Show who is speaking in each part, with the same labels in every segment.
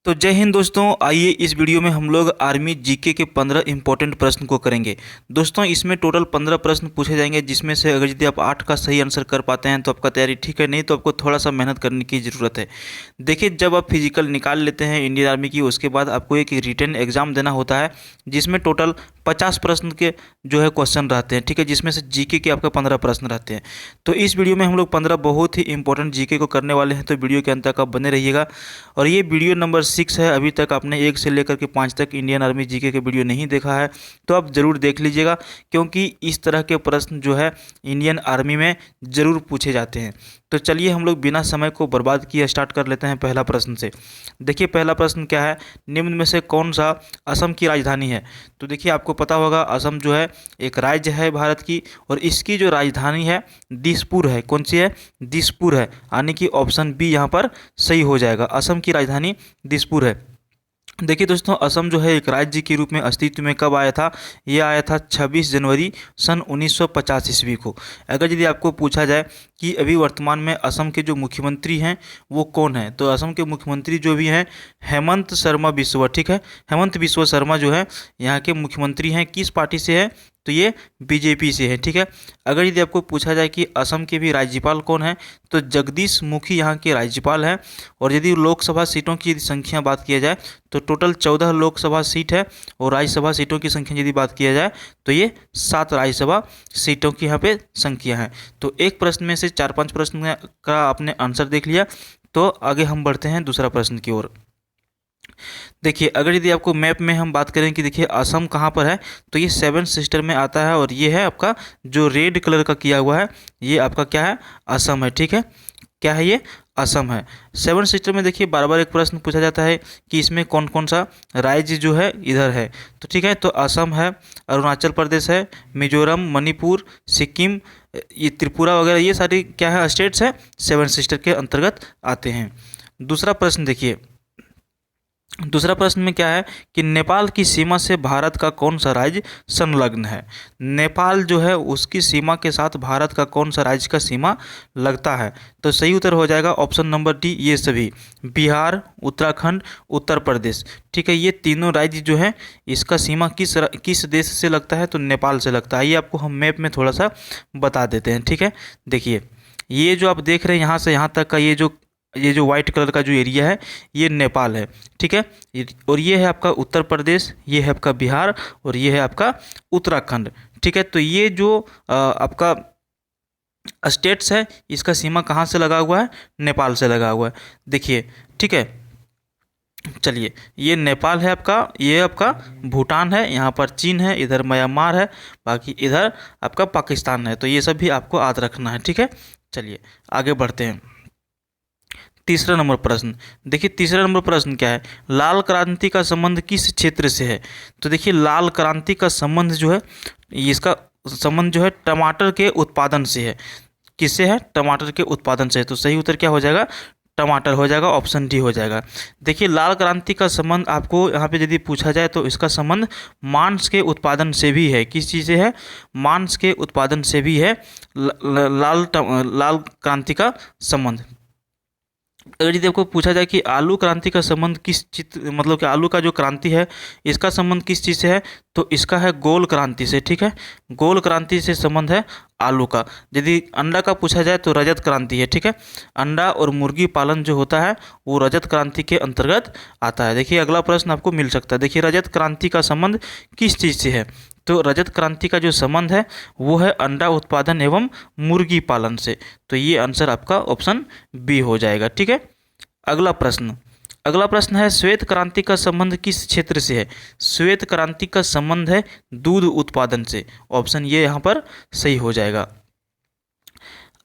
Speaker 1: तो जय हिंद दोस्तों। आइए इस वीडियो में हम लोग आर्मी जीके के 15 इंपॉर्टेंट प्रश्न को करेंगे। दोस्तों इसमें टोटल 15 प्रश्न पूछे जाएंगे, जिसमें से अगर यदि आप 8 का सही आंसर कर पाते हैं तो आपका तैयारी ठीक है, नहीं तो आपको थोड़ा सा मेहनत करने की ज़रूरत है। देखिए, जब आप फिजिकल निकाल लेते हैं इंडियन आर्मी की, उसके बाद आपको एक रिटन एग्जाम देना होता है, जिसमें टोटल 50 प्रश्न के जो है क्वेश्चन रहते हैं, ठीक है, जिसमें से जीके के आपका 15 प्रश्न रहते हैं। तो इस वीडियो में हम लोग 15 बहुत ही इंपॉर्टेंट जीके को करने वाले हैं, तो वीडियो के अंत तक आप बने रहिएगा। और ये वीडियो नंबर 6 है। अभी तक आपने 1 से लेकर के 5 तक इंडियन आर्मी जीके के वीडियो नहीं देखा है तो आप ज़रूर देख लीजिएगा, क्योंकि इस तरह के प्रश्न जो है इंडियन आर्मी में ज़रूर पूछे जाते हैं। तो चलिए हम लोग बिना समय को बर्बाद किए स्टार्ट कर लेते हैं पहला प्रश्न से। देखिए पहला प्रश्न क्या है, निम्न में से कौन सा असम की राजधानी है। तो देखिए आपको पता होगा असम जो है एक राज्य है भारत की, और इसकी जो राजधानी है दिसपुर है। कौन सी है? दिसपुर है, यानी कि ऑप्शन बी यहाँ पर सही हो जाएगा। असम की राजधानी दिसपुर है। देखिए दोस्तों, असम जो है एक राज्य के रूप में अस्तित्व में कब आया था? ये आया था 26 जनवरी सन 1950 ईस्वी को। अगर यदि आपको पूछा जाए कि अभी वर्तमान में असम के जो मुख्यमंत्री हैं वो कौन है, तो असम के मुख्यमंत्री जो भी हैं हेमंत शर्मा बिस्वा, ठीक है, हेमंत बिस्वा शर्मा जो है यहाँ के मुख्यमंत्री हैं। किस पार्टी से है? तो ये बीजेपी से है, ठीक है। अगर यदि आपको पूछा जाए कि असम के भी राज्यपाल कौन है, तो जगदीश मुखी यहाँ के राज्यपाल हैं। और यदि लोकसभा सीटों की यदि संख्या बात किया जाए तो टोटल 14 लोकसभा सीट है, और राज्यसभा सीटों की संख्या यदि बात किया जाए तो ये 7 राज्यसभा सीटों की यहाँ पे संख्या है। तो एक प्रश्न में से 4-5 प्रश्न का आपने आंसर देख लिया। तो आगे हम बढ़ते हैं दूसरा प्रश्न की ओर। देखिए अगर यदि आपको मैप में हम बात करें कि देखिए असम कहाँ पर है, तो ये 7 सिस्टर में आता है, और ये है आपका जो रेड कलर का किया हुआ है, ये आपका क्या है? असम है, ठीक है। क्या है ये? असम है। 7 सिस्टर में देखिए बार बार एक प्रश्न पूछा जाता है कि इसमें कौन कौन सा राज्य जो है इधर है। तो ठीक है, तो असम है, अरुणाचल प्रदेश है, मिजोरम, मणिपुर, सिक्किम, ये त्रिपुरा वगैरह, ये सारी क्या है? स्टेट्स है, 7 सिस्टर के अंतर्गत आते हैं। दूसरा प्रश्न देखिए, दूसरा प्रश्न में क्या है कि नेपाल की सीमा से भारत का कौन सा राज्य संलग्न है। नेपाल जो है उसकी सीमा के साथ भारत का कौन सा राज्य का सीमा लगता है। तो सही उत्तर हो जाएगा ऑप्शन नंबर डी, ये सभी, बिहार, उत्तराखंड, उत्तर प्रदेश, ठीक है। ये तीनों राज्य जो है इसका सीमा किस देश से लगता है? तो नेपाल से लगता है। ये आपको हम मैप में थोड़ा सा बता देते हैं, ठीक है। देखिए ये जो आप देख रहे हैं यहाँ से यहाँ तक का ये जो वाइट कलर का जो एरिया है ये नेपाल है, ठीक है। और ये है आपका उत्तर प्रदेश, ये है आपका बिहार, और ये है आपका उत्तराखंड, ठीक है। तो ये जो आपका स्टेट्स है इसका सीमा कहाँ से लगा हुआ है? नेपाल से लगा हुआ है। देखिए, ठीक है, चलिए ये नेपाल है आपका, ये आपका भूटान है, यहाँ पर चीन है, इधर म्यांमार है, बाकी इधर आपका पाकिस्तान है। तो ये सब भी आपको याद रखना है, ठीक है। चलिए आगे बढ़ते हैं। तीसरा नंबर प्रश्न देखिए, तीसरा नंबर प्रश्न क्या है? लाल क्रांति का संबंध किस क्षेत्र से है। तो देखिए लाल क्रांति का संबंध जो है, इसका संबंध जो है टमाटर के उत्पादन से है। किससे है? टमाटर के उत्पादन से। तो सही उत्तर क्या हो जाएगा? टमाटर हो जाएगा, ऑप्शन डी हो जाएगा। देखिए लाल क्रांति का संबंध आपको यहाँ पे यदि पूछा जाए तो इसका संबंध मांस के उत्पादन से भी है। किस चीज़ से है? मांस के उत्पादन से भी है लाल क्रांति का संबंध। अगर यदि आपको पूछा जाए कि आलू क्रांति का संबंध किस चित्र, मतलब कि आलू का जो क्रांति है इसका संबंध किस चीज़ से है, तो इसका है गोल क्रांति से, ठीक है। गोल क्रांति से संबंध है आलू का। यदि अंडा का पूछा जाए तो रजत क्रांति है, ठीक है। अंडा और मुर्गी पालन जो होता है वो रजत क्रांति के अंतर्गत आता है। देखिए अगला प्रश्न आपको मिल सकता है। देखिए रजत क्रांति का संबंध किस चीज़ से है, तो रजत क्रांति का जो संबंध है वो है अंडा उत्पादन एवं मुर्गी पालन से। तो ये आंसर आपका ऑप्शन बी हो जाएगा, ठीक है। अगला प्रश्न है श्वेत क्रांति का संबंध किस क्षेत्र से है। श्वेत क्रांति का संबंध है दूध उत्पादन से। ऑप्शन ये यहाँ पर सही हो जाएगा।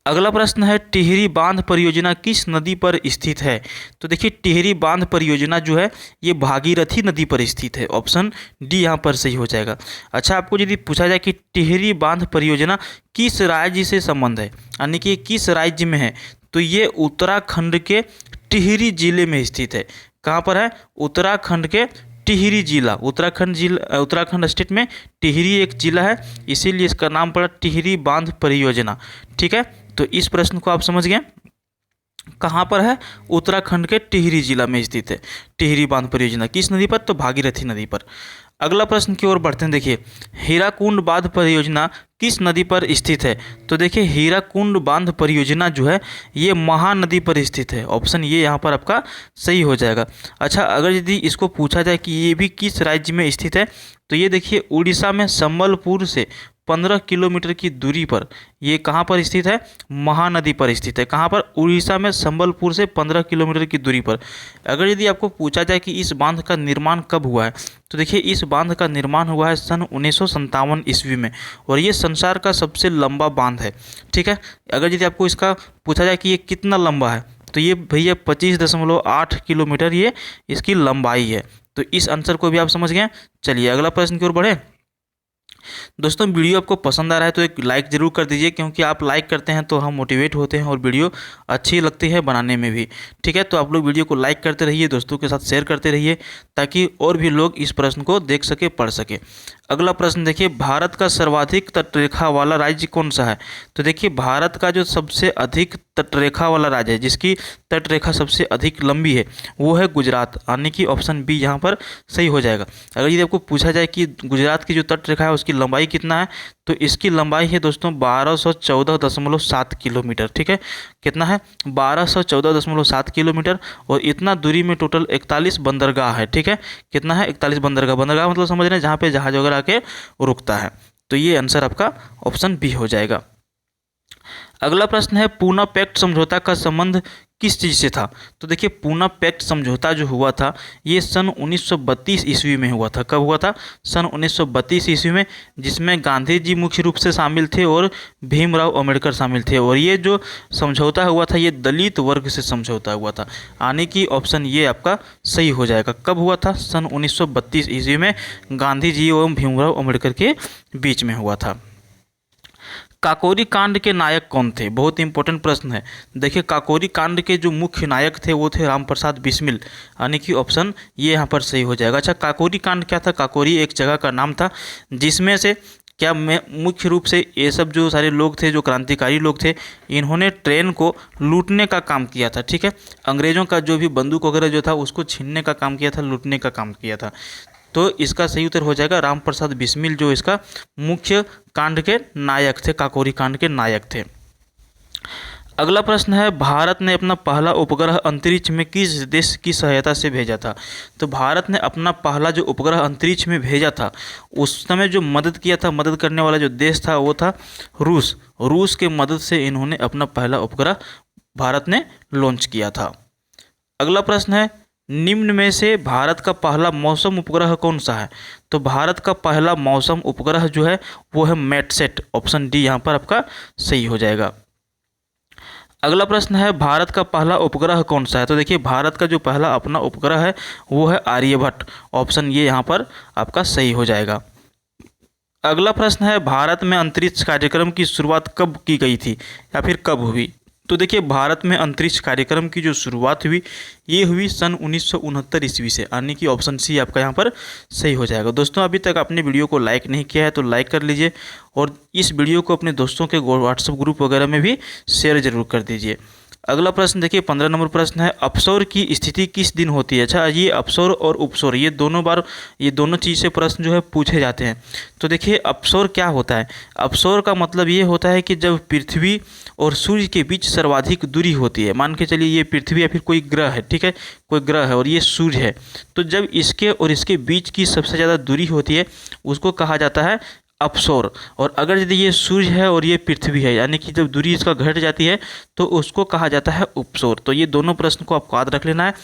Speaker 1: अगला प्रश्न है टिहरी बांध परियोजना किस नदी पर स्थित है। तो देखिए टिहरी बांध परियोजना जो है ये भागीरथी नदी पर स्थित है। ऑप्शन डी यहाँ पर सही हो जाएगा। अच्छा, आपको यदि पूछा जाए कि टिहरी बांध परियोजना किस राज्य से संबंध है, यानी कि किस राज्य में है, तो ये उत्तराखंड के टिहरी जिले में स्थित है। कहाँ पर है? उत्तराखंड के टिहरी जिला, उत्तराखंड स्टेट में टिहरी एक जिला है, इसीलिए इसका नाम पड़ा टिहरी बांध परियोजना, ठीक है। तो इस प्रश्न को आप समझ गए। कहाँ पर है? उत्तराखंड के टिहरी जिला में स्थित है टिहरी बांध परियोजना। किस नदी पर? तो भागीरथी नदी पर। अगला प्रश्न की ओर बढ़ते हैं। देखिए, हीराकुंड बांध परियोजना किस नदी पर स्थित है? तो देखिए, हीराकुंड बांध परियोजना जो है ये महानदी पर स्थित है। ऑप्शन ये यहाँ पर आपका सही हो जाएगा। अच्छा, अगर यदि इसको पूछा जाए कि ये भी किस राज्य में स्थित है, तो ये देखिए उड़ीसा में संबलपुर से 15 किलोमीटर की दूरी पर ये कहाँ पर स्थित है? महानदी पर स्थित है। कहाँ पर? उड़ीसा में संबलपुर से 15 किलोमीटर की दूरी पर। अगर यदि आपको पूछा जाए कि इस बांध का निर्माण कब हुआ है, तो देखिए इस बांध का निर्माण हुआ है सन 1957 ईस्वी में, और ये संसार का सबसे लंबा बांध है। ठीक है, अगर यदि आपको इसका पूछा जाए कि ये कितना लंबा है, तो ये भैया 25.8 किलोमीटर ये इसकी लंबाई है। तो इस आंसर को भी आप समझ गए। चलिए अगला प्रश्न की ओर बढ़े। दोस्तों, वीडियो आपको पसंद आ रहा है तो एक लाइक ज़रूर कर दीजिए, क्योंकि आप लाइक करते हैं तो हम मोटिवेट होते हैं और वीडियो अच्छी लगती है बनाने में भी। ठीक है, तो आप लोग वीडियो को लाइक करते रहिए, दोस्तों के साथ शेयर करते रहिए, ताकि और भी लोग इस प्रश्न को देख सके, पढ़ सके। अगला प्रश्न देखिए, भारत का सर्वाधिक तटरेखा वाला राज्य कौन सा है? तो देखिए, भारत का जो सबसे अधिक तटरेखा वाला राज्य है, जिसकी तटरेखा सबसे अधिक लंबी है, वो है गुजरात। यानी कि ऑप्शन बी यहाँ पर सही हो जाएगा। अगर यदि आपको पूछा जाए कि गुजरात की जो तटरेखा है उसकी लंबाई कितना है, तो इसकी लंबाई है दोस्तों 1214.7 किलोमीटर। ठीक है, कितना है? 1214.7 किलोमीटर। और इतना दूरी में टोटल 41 बंदरगाह है। ठीक है, कितना है? 41 बंदरगाह। बंदरगाह मतलब समझ रहे हैं जहाँ पे जहाज वगैरह आके रुकता है। तो ये आंसर आपका ऑप्शन बी हो जाएगा। अगला प्रश्न है, पूना पैक्ट समझौता का संबंध किस चीज़ से था? तो देखिए, पूना पैक्ट समझौता जो हुआ था ये सन 1932 ईस्वी में हुआ था। कब हुआ था? सन 1932 ईस्वी में, जिसमें गांधी जी मुख्य रूप से शामिल थे और भीमराव अम्बेडकर शामिल थे। और ये जो समझौता हुआ था ये दलित वर्ग से समझौता हुआ था। यानी कि ऑप्शन ये आपका सही हो जाएगा। कब हुआ था? सन 1932 ईस्वी में गांधी जी एवं भीमराव अम्बेडकर के बीच में हुआ था। काकोरी कांड के नायक कौन थे? बहुत इंपॉर्टेंट प्रश्न है। देखिए, काकोरी कांड के जो मुख्य नायक थे वो थे राम प्रसाद बिस्मिल। यानी कि ऑप्शन ये यहाँ पर सही हो जाएगा। अच्छा, काकोरी कांड क्या था? काकोरी एक जगह का नाम था, जिसमें से क्या मैं मुख्य रूप से ये सब जो सारे लोग थे, जो क्रांतिकारी लोग थे, इन्होंने ट्रेन को लूटने का काम किया था। ठीक है, अंग्रेज़ों का जो भी बंदूक वगैरह जो था उसको छीनने का काम किया था, लूटने का काम किया था। तो इसका सही उत्तर हो जाएगा राम प्रसाद बिस्मिल, जो इसका मुख्य कांड के नायक थे, काकोरी कांड के नायक थे। अगला प्रश्न है, भारत ने अपना पहला उपग्रह अंतरिक्ष में किस देश की सहायता से भेजा था? तो भारत ने अपना पहला जो उपग्रह अंतरिक्ष में भेजा था, उस समय जो मदद किया था, मदद करने वाला जो देश था वो था रूस। रूस के मदद से इन्होंने अपना पहला उपग्रह भारत ने लॉन्च किया था। अगला प्रश्न है, निम्न में से भारत का पहला मौसम उपग्रह कौन सा है? तो भारत का पहला मौसम उपग्रह जो है वो है मैटसेट। ऑप्शन डी यहाँ पर आपका सही हो जाएगा। अगला प्रश्न है, भारत का पहला उपग्रह कौन सा है? तो देखिए, भारत का जो पहला अपना उपग्रह है वो है आर्यभट्ट। ऑप्शन ये यहाँ पर आपका सही हो जाएगा। अगला प्रश्न है, भारत में अंतरिक्ष कार्यक्रम की शुरुआत कब की गई थी या फिर कब हुई? तो देखिए, भारत में अंतरिक्ष कार्यक्रम की जो शुरुआत हुई ये हुई सन 1969 ईस्वी से। यानी कि ऑप्शन सी आपका यहाँ पर सही हो जाएगा। दोस्तों, अभी तक आपने वीडियो को लाइक नहीं किया है तो लाइक कर लीजिए, और इस वीडियो को अपने दोस्तों के व्हाट्सएप ग्रुप वगैरह में भी शेयर जरूर कर दीजिए। अगला प्रश्न देखिए, 15 नंबर प्रश्न है, अपसौर की स्थिति किस दिन होती है? अच्छा, ये अपसौर और उपसौर ये दोनों चीज़ से प्रश्न जो है पूछे जाते हैं। तो देखिए, अपसौर क्या होता है? अपसौर का मतलब ये होता है कि जब पृथ्वी और सूर्य के बीच सर्वाधिक दूरी होती है। मान के चलिए ये पृथ्वी या फिर कोई ग्रह है, ठीक है, कोई ग्रह है और ये सूर्य है, तो जब इसके और इसके बीच की सबसे ज़्यादा दूरी होती है उसको कहा जाता है अपसौर। और अगर यदि ये सूर्य है और ये पृथ्वी है, यानी कि जब दूरी इसका घट जाती है तो उसको कहा जाता है उपसौर। तो ये दोनों प्रश्न को आपको याद रख लेना है।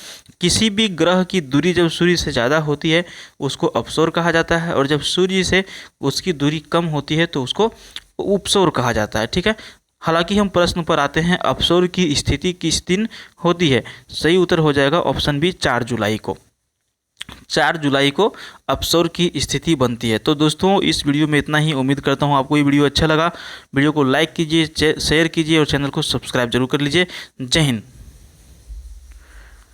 Speaker 1: किसी भी ग्रह की दूरी जब सूर्य से ज़्यादा होती है उसको अपसौर कहा जाता है, और जब सूर्य से उसकी दूरी कम होती है तो उसको उपसौर कहा जाता है। ठीक है, हालांकि हम प्रश्न पर आते हैं, अपसौर की स्थिति किस दिन होती है? सही उत्तर हो जाएगा ऑप्शन बी, 4 जुलाई को। 4 जुलाई को अपसौर की स्थिति बनती है। तो दोस्तों, इस वीडियो में इतना ही। उम्मीद करता हूँ आपको ये वीडियो अच्छा लगा। वीडियो को लाइक कीजिए, शेयर कीजिए और चैनल को सब्सक्राइब जरूर कर लीजिए। जय हिंद।